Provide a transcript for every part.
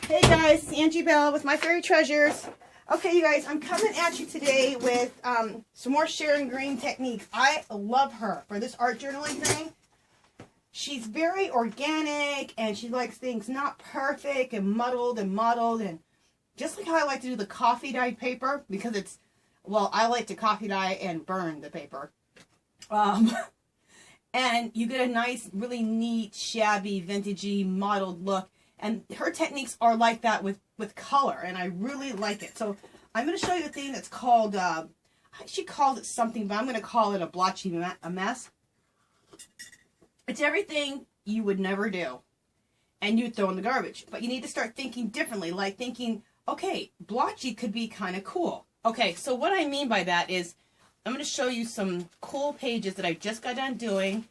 Hey guys, it's Angie Bell with My Fairy Treasures. Okay, you guys, I'm coming at you today with some more Sharon Green techniques. I love her for this art journaling thing. She's very organic and she likes things not perfect and muddled and muddled, and just like how I like to do the coffee dye paper, because it's, well, I like to coffee dye and burn the paper. And you get a nice, really neat, shabby, vintagey, mottled look. And her techniques are like that with color, and I really like it. So I'm going to show you a thing that's called, she calls it something, but I'm going to call it a blotchy mess. It's everything you would never do, and you throw in the garbage. But you need to start thinking differently, like thinking, okay, blotchy could be kind of cool. Okay, so what I mean by that is, I'm going to show you some cool pages that I just got done doing,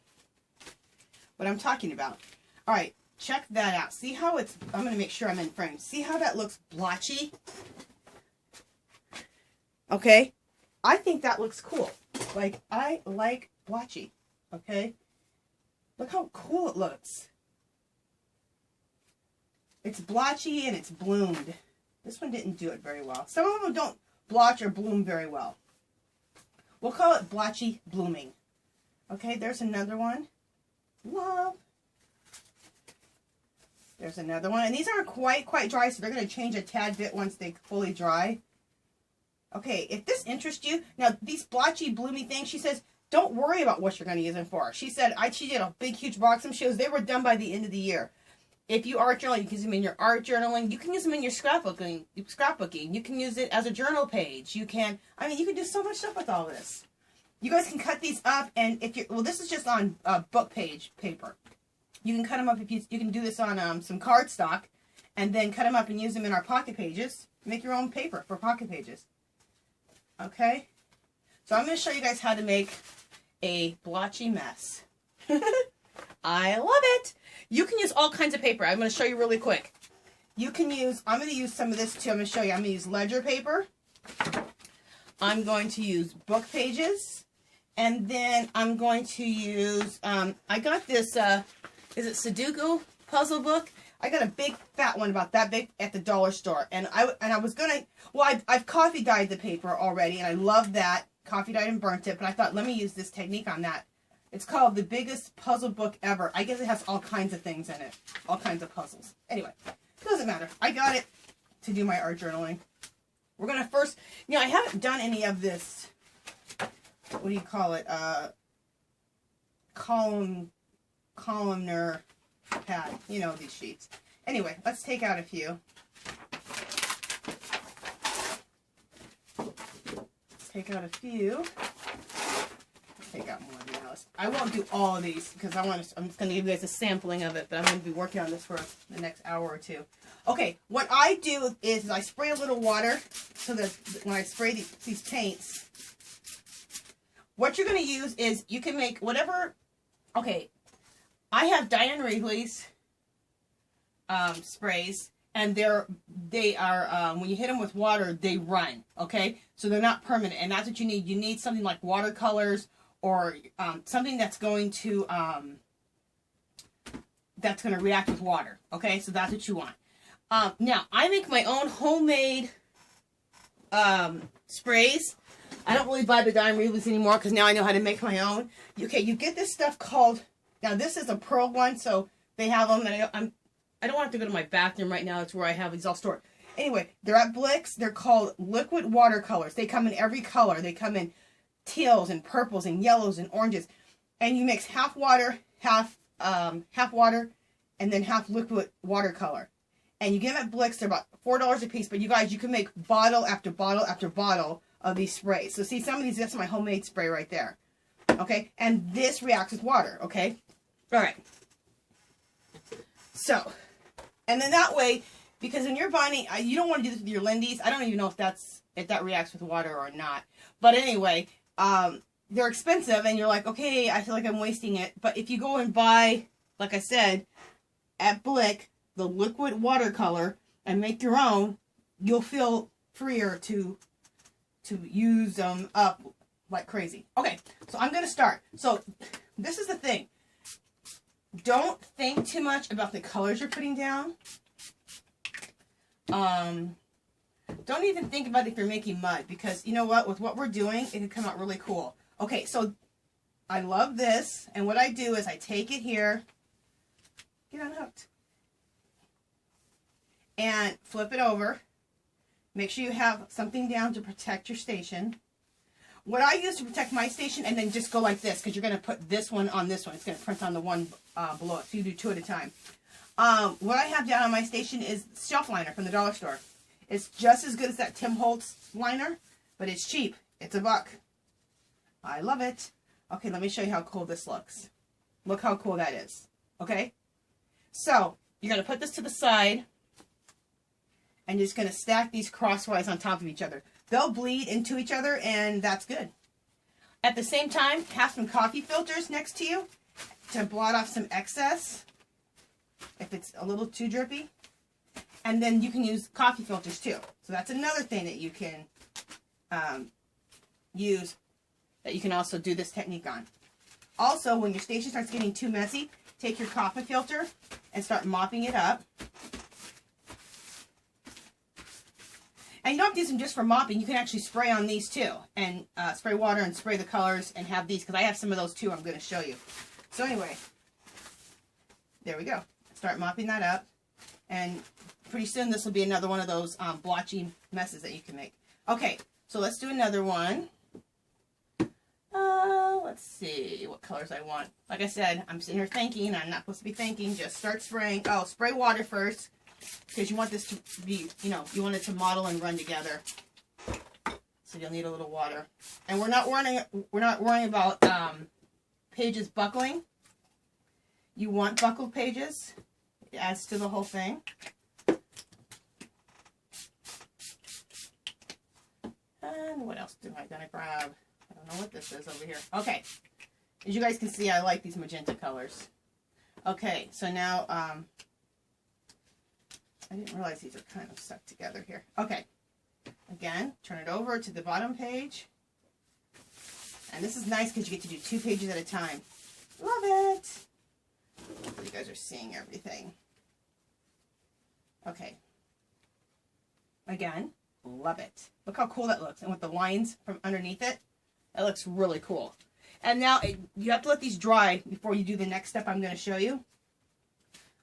what I'm talking about. All right. Check that out. See how it's, I'm going to make sure I'm in frame. See how that looks blotchy? Okay. I think that looks cool. Like, I like blotchy. Okay. Look how cool it looks. It's blotchy and it's bloomed. This one didn't do it very well. Some of them don't blotch or bloom very well. We'll call it blotchy blooming. Okay, there's another one. Love. There's another one. And these aren't quite dry, so they're going to change a tad bit once they fully dry. Okay, if this interests you, now these blotchy, bloomy things, she says, don't worry about what you're going to use them for. She said, she did a big, huge box of shows. They were done by the end of the year. If you art journal, you can use them in your art journaling. You can use them in your scrapbooking. You can use it as a journal page. You can, I mean, you can do so much stuff with all this. You guys can cut these up, and if you, well, this is just on book page paper. You can cut them up if you can do this on some cardstock, and then cut them up and use them in our pocket pages. Make your own paper for pocket pages. Okay? So I'm going to show you guys how to make a blotchy mess. I love it! You can use all kinds of paper. I'm going to show you really quick. You can use, I'm going to use some of this too. I'm going to show you. I'm going to use ledger paper. I'm going to use book pages. And then I'm going to use, I got this, is it Sudoku puzzle book? I got a big fat one about that big at the dollar store, and I was gonna, well, I've coffee dyed the paper already, and I love that, coffee dyed and burnt it, but I thought, let me use this technique on that. It's called The Biggest Puzzle Book Ever. I guess it has all kinds of things in it, all kinds of puzzles. Anyway, doesn't matter. I got it to do my art journaling. We're gonna first, you know, I haven't done any of this, what do you call it, columnar pad, you know, these sheets. Anyway, let's take out a few. Let's take out a few. Let's take out more now. I won't do all of these because I'm just going to give you guys a sampling of it, but I'm going to be working on this for the next hour or two. Okay, what I do is I spray a little water so that when I spray these paints, what you're going to use is you can make whatever, okay, I have Diane Wrigley's sprays, and they are when you hit them with water, they run. Okay, so they're not permanent, and that's what you need. You need something like watercolors or something that's going to react with water. Okay, so that's what you want. Now I make my own homemade sprays. I don't really buy the Diane Wrigley's anymore because now I know how to make my own. Okay, you get this stuff called. Now, this is a pearl one, so they have them, and I don't have to go to my bathroom right now. That's where I have these all stored. Anyway, they're at Blick's. They're called liquid watercolors. They come in every color. They come in teals and purples and yellows and oranges. And you mix half water, half water, and then half liquid watercolor. And you get them at Blick's. They're about $4 a piece. But you guys, you can make bottle after bottle after bottle of these sprays. So see, some of these, that's my homemade spray right there. Okay? And this reacts with water. Okay? All right. So, and then that way, because when you're binding, you don't want to do this with your Lindy's. I don't even know if that reacts with water or not. But anyway, they're expensive, and you're like, okay, I feel like I'm wasting it. But if you go and buy, like I said, at Blick, the liquid watercolor, and make your own, you'll feel freer to use them up like crazy. Okay, so I'm going to start. So this is the thing. Don't think too much about the colors you're putting down. Don't even think about if you're making mud, because you know what? With what we're doing, it can come out really cool. Okay, so I love this, and what I do is I take it here, get unhooked, and flip it over. Make sure you have something down to protect your station. What I use to protect my station, and then just go like this, because you're going to put this one on this one. It's going to print on the one below it, so you do two at a time. What I have down on my station is shelf liner from the dollar store. It's just as good as that Tim Holtz liner, but it's cheap. It's $1. I love it. Okay, let me show you how cool this looks. Look how cool that is. Okay? So, you're going to put this to the side, and you're just going to stack these crosswise on top of each other. They'll bleed into each other, and that's good. At the same time, have some coffee filters next to you to blot off some excess if it's a little too drippy. And then you can use coffee filters too. So that's another thing that you can use, that you can also do this technique on. Also, when your station starts getting too messy, take your coffee filter and start mopping it up. And you don't have to use them just for mopping. You can actually spray on these too. And spray water and spray the colors and have these, because I have some of those too I'm going to show you. So anyway, there we go. Start mopping that up. And pretty soon this will be another one of those blotchy messes that you can make. Okay, so let's do another one. Let's see what colors I want. Like I said, I'm sitting here thinking. I'm not supposed to be thinking. Just start spraying. Oh, spray water first, because you want this to be, you know, you want it to model and run together. So you'll need a little water. And we're not worrying about pages buckling. You want buckled pages. It adds to the whole thing. And what else am I gonna grab? I don't know what this is over here. Okay, as you guys can see, I like these magenta colors. Okay, so now I didn't realize these are kind of stuck together here. Okay, again, turn it over to the bottom page, and this is nice because you get to do 2 pages at a time. Love it. Hopefully you guys are seeing everything. Okay. Again, love it. Look how cool that looks. And with the lines from underneath it, that looks really cool. And now you have to let these dry before you do the next step I'm going to show you.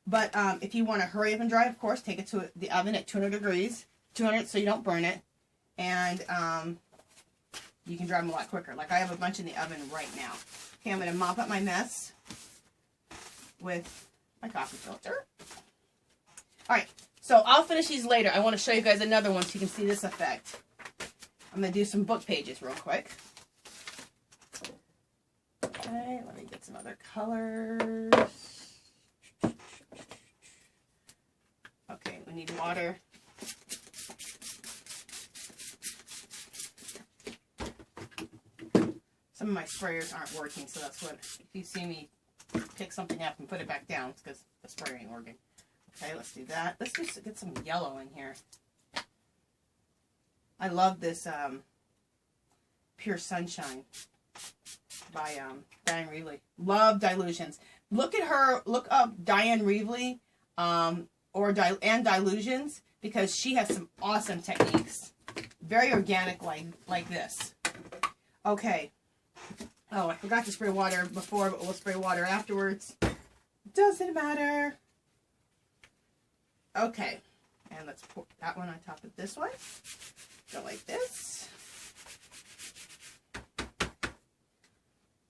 But if you want to hurry up and dry, of course, take it to the oven at 200 degrees. 200 so you don't burn it. And you can dry them a lot quicker. Like I have a bunch in the oven right now. Okay, I'm going to mop up my mess with my coffee filter. Alright, so I'll finish these later. I want to show you guys another one so you can see this effect. I'm going to do some book pages real quick. Okay, let me get some other colors. Okay, we need water. Some of my sprayers aren't working, so that's what, if you see me pick something up and put it back down, it's because the sprayer ain't working. Okay, let's do that. Let's just get some yellow in here. I love this Pure Sunshine by Diane Reevely. Love Dilutions. Look at her, look up Diane Reevely and Dilutions, because she has some awesome techniques. Very organic like this. Okay. Oh, I forgot to spray water before, but we'll spray water afterwards. Doesn't matter. Okay. And let's pour that one on top of this one. Go like this.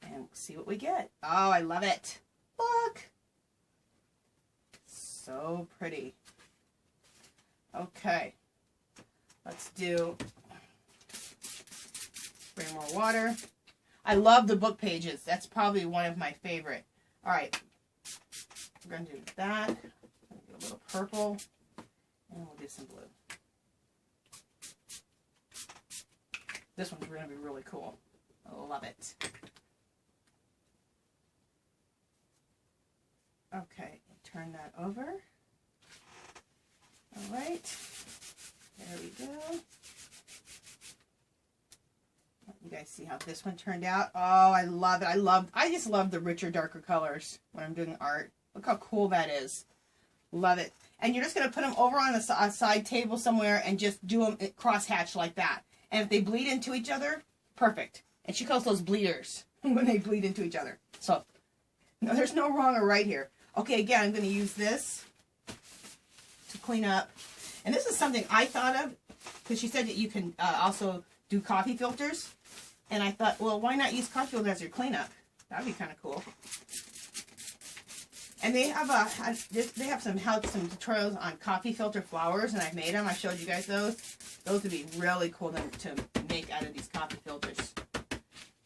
And we'll see what we get. Oh, I love it. Look. So pretty. Okay. Let's do spray more water. I love the book pages. That's probably one of my favorite. All right. We're going to do that. I'm going to do a little purple. And we'll do some blue. This one's going to be really cool. I love it. Okay. Turn that over. All right. There we go. You guys see how this one turned out? Oh, I love it. I just love the richer, darker colors when I'm doing art. Look how cool that is. Love it. And you're just going to put them over on a side table somewhere and just do them cross-hatch like that. And if they bleed into each other, perfect. And she calls those bleeders when they bleed into each other. So, no, there's no wrong or right here. Okay, again, I'm going to use this to clean up. And this is something I thought of, because she said that you can also do coffee filters. And I thought, well, why not use coffee filters as your cleanup? That would be kind of cool. And they have some tutorials on coffee filter flowers, and I've made them. I showed you guys those. Those would be really cool to make out of these coffee filters.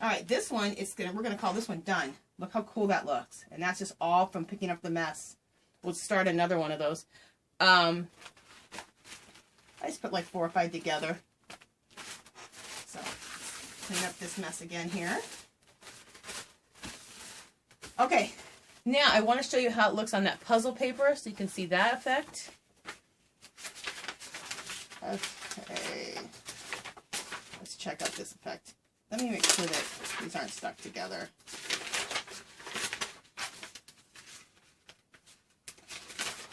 All right, this one we're gonna call this one done. Look how cool that looks, and that's just all from picking up the mess. We'll start another one of those. I just put like 4 or 5 together. So clean up this mess again here. Okay. Now, I want to show you how it looks on that puzzle paper so you can see that effect. Okay. Let's check out this effect. Let me make sure that these aren't stuck together.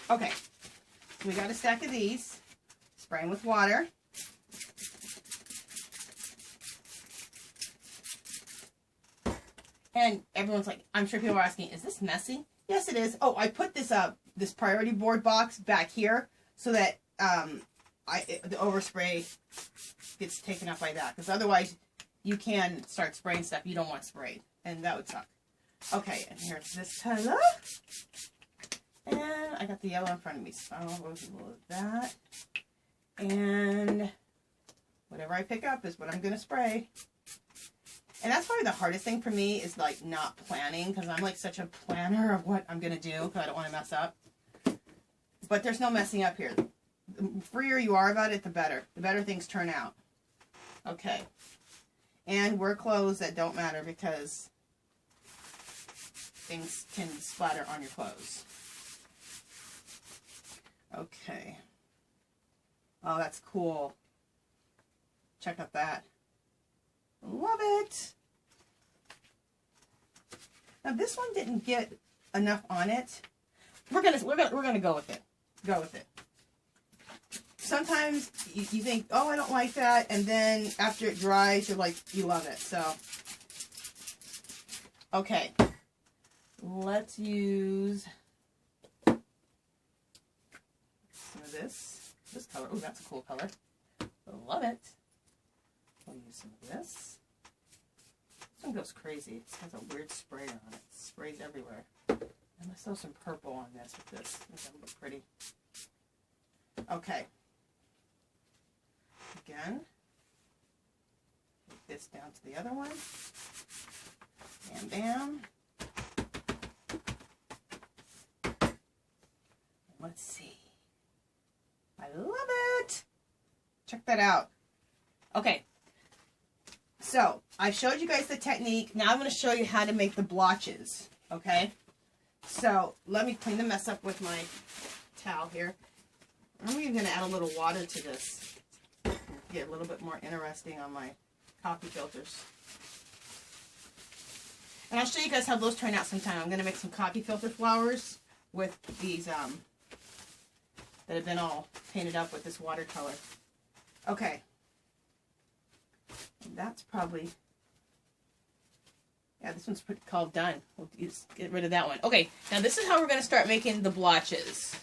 Okay. So we got a stack of these. Spray them with water. And everyone's like, I'm sure people are asking, is this messy? Yes, it is. Oh, I put this this priority board box back here so that the overspray gets taken up by that. Because otherwise, you can start spraying stuff you don't want sprayed. And that would suck. Okay, and here's this color. And I got the yellow in front of me, so I'll go with a little of that. And whatever I pick up is what I'm going to spray. And that's probably the hardest thing for me is like not planning, because I'm like such a planner of what I'm going to do because I don't want to mess up. But there's no messing up here. The freer you are about it, the better. The better things turn out. Okay. And wear clothes that don't matter because things can splatter on your clothes. Okay. Oh, that's cool. Check out that. Love it. Now this one didn't get enough on it. We're gonna go with it. Go with it. Sometimes you think, oh, I don't like that, and then after it dries, you're like, you love it. So, okay, let's use some of this color. Oh, that's a cool color. Love it. We'll use some of this. This one goes crazy. It has a weird sprayer on it. It sprays everywhere. And let's throw some purple on this with this. Make that look pretty. Okay. Again. Take this down to the other one. Bam, bam. Let's see. I love it. Check that out. Okay. So, I showed you guys the technique. Now I'm going to show you how to make the blotches. Okay? So, let me clean the mess up with my towel here. I'm even going to add a little water to this. Get a little bit more interesting on my coffee filters. And I'll show you guys how those turn out sometime. I'm going to make some coffee filter flowers with these that have been all painted up with this watercolor. Okay. And that's probably, yeah, this one's called done. We'll just get rid of that one. Okay, now this is how we're going to start making the blotches.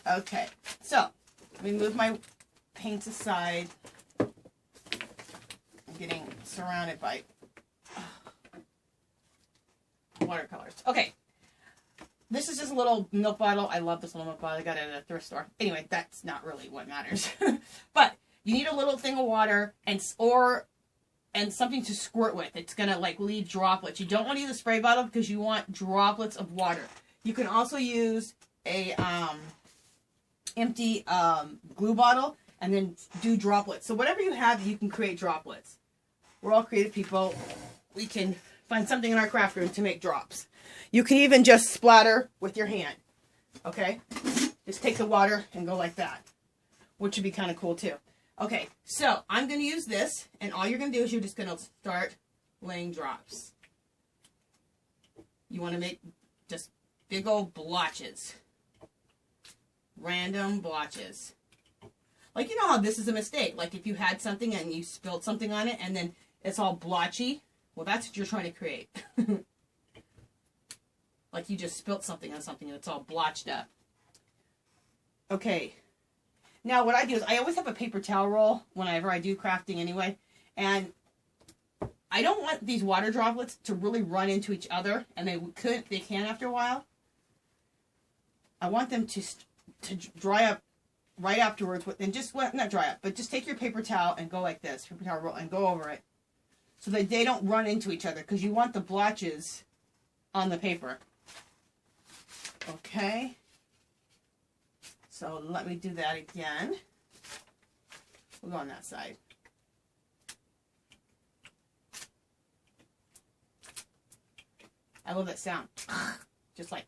Okay, so let me move my paints aside. I'm getting surrounded by watercolors. Okay, this is just a little milk bottle. I love this little milk bottle. I got it at a thrift store. Anyway, that's not really what matters. But you need a little thing of water and something to squirt with. It's gonna like leave droplets. You don't want to use a spray bottle because you want droplets of water. You can also use a empty glue bottle and then do droplets. So whatever you have, you can create droplets. We're all creative people. We can find something in our craft room to make drops. You can even just splatter with your hand. Okay? Just take the water and go like that, which would be kind of cool too. Okay, so I'm going to use this, and all you're going to do is you're just going to start laying drops. You want to make just big old blotches. Random blotches. Like, you know how this is a mistake. Like, if you had something and you spilled something on it and then it's all blotchy. Well, that's what you're trying to create. Like you just spilt something on something and it's all blotched up. Okay. Now, what I do is I always have a paper towel roll whenever I do crafting anyway. And I don't want these water droplets to really run into each other. And they can after a while. I want them to dry up right afterwards. And just, well, not dry up, but just take your paper towel and go like this. Paper towel roll and go over it. So that they don't run into each other. Because you want the blotches on the paper. Okay. So let me do that again. We'll go on that side. I love that sound. Just like.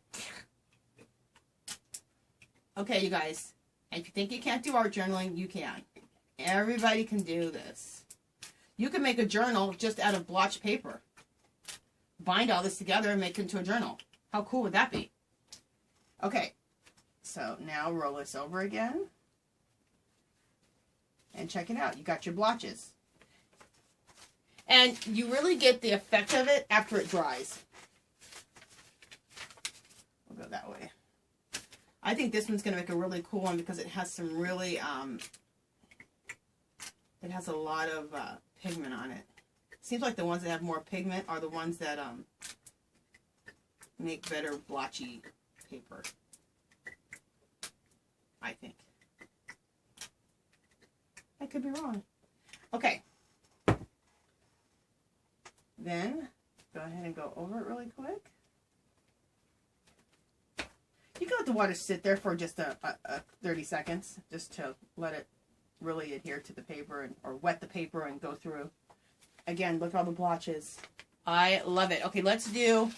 Okay, you guys. If you think you can't do art journaling, you can. Everybody can do this. You can make a journal just out of blotched paper. Bind all this together and make it into a journal. How cool would that be? Okay. So now roll this over again. And check it out. You got your blotches. And you really get the effect of it after it dries. We'll go that way. I think this one's going to make a really cool one because it has some really, it has a lot of pigment on it. Seems like the ones that have more pigment are the ones that make better blotchy paper. I think. I could be wrong. Okay. Then, go ahead and go over it really quick. You can let the water sit there for just 30 seconds, just to let it really adhere to the paper or wet the paper and go through. Again, look at all the blotches. I love it. Okay, let's do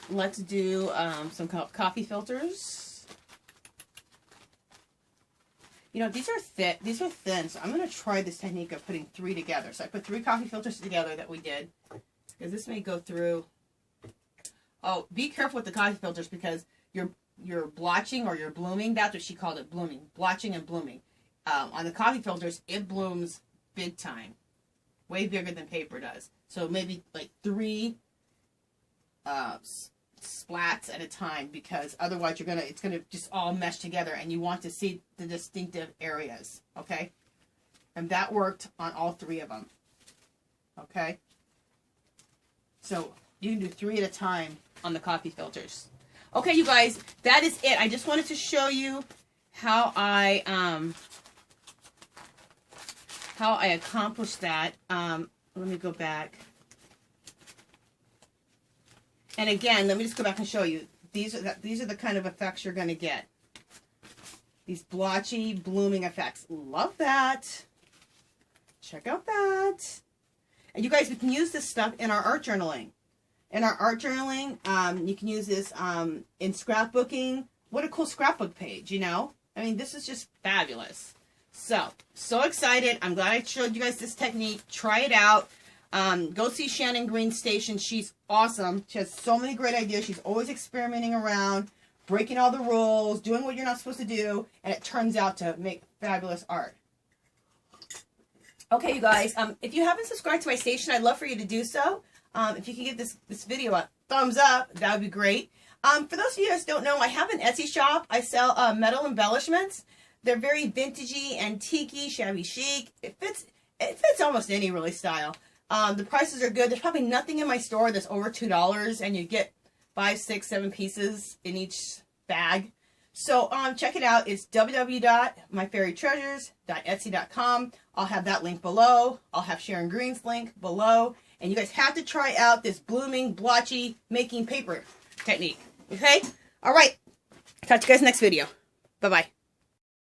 some coffee filters. You know, these are thick. These are thin, so I'm going to try this technique of putting 3 together. So I put 3 coffee filters together that we did, because this may go through. Oh, be careful with the coffee filters because you're blotching or you're blooming. That's what she called it, blooming. Blotching and blooming. On the coffee filters, it blooms big time. Way bigger than paper does. So maybe like 3 splats at a time, because otherwise it's gonna just all mesh together, and you want to see the distinctive areas. Okay, and that worked on all 3 of them. Okay, so you can do 3 at a time on the coffee filters. Okay, you guys, that is it. I just wanted to show you how I accomplished that. Let me go back. And again, let me just go back and show you. These are the kind of effects you're going to get. These blotchy, blooming effects. Love that. Check out that. And you guys, we can use this stuff in our art journaling. In our art journaling, you can use this in scrapbooking. What a cool scrapbook page, you know? I mean, this is just fabulous. So excited. I'm glad I showed you guys this technique. Try it out. Go see Shannon Green's station. She's awesome. She has so many great ideas. She's always experimenting around, breaking all the rules, doing what you're not supposed to do, and it turns out to make fabulous art. Okay, you guys, if you haven't subscribed to my station, I'd love for you to do so. If you can give this video a thumbs up, that would be great. For those of you guys who don't know, I have an Etsy shop. I sell metal embellishments. They're very vintagey, antique-y, shabby chic. It fits almost any really style. The prices are good. There's probably nothing in my store that's over $2, and you get 5, 6, 7 pieces in each bag. So check it out. It's www.myfairytreasures.etsy.com. I'll have that link below. I'll have Sharon Green's link below. And you guys have to try out this blooming, blotchy, making paper technique. Okay? All right. Talk to you guys next video. Bye-bye.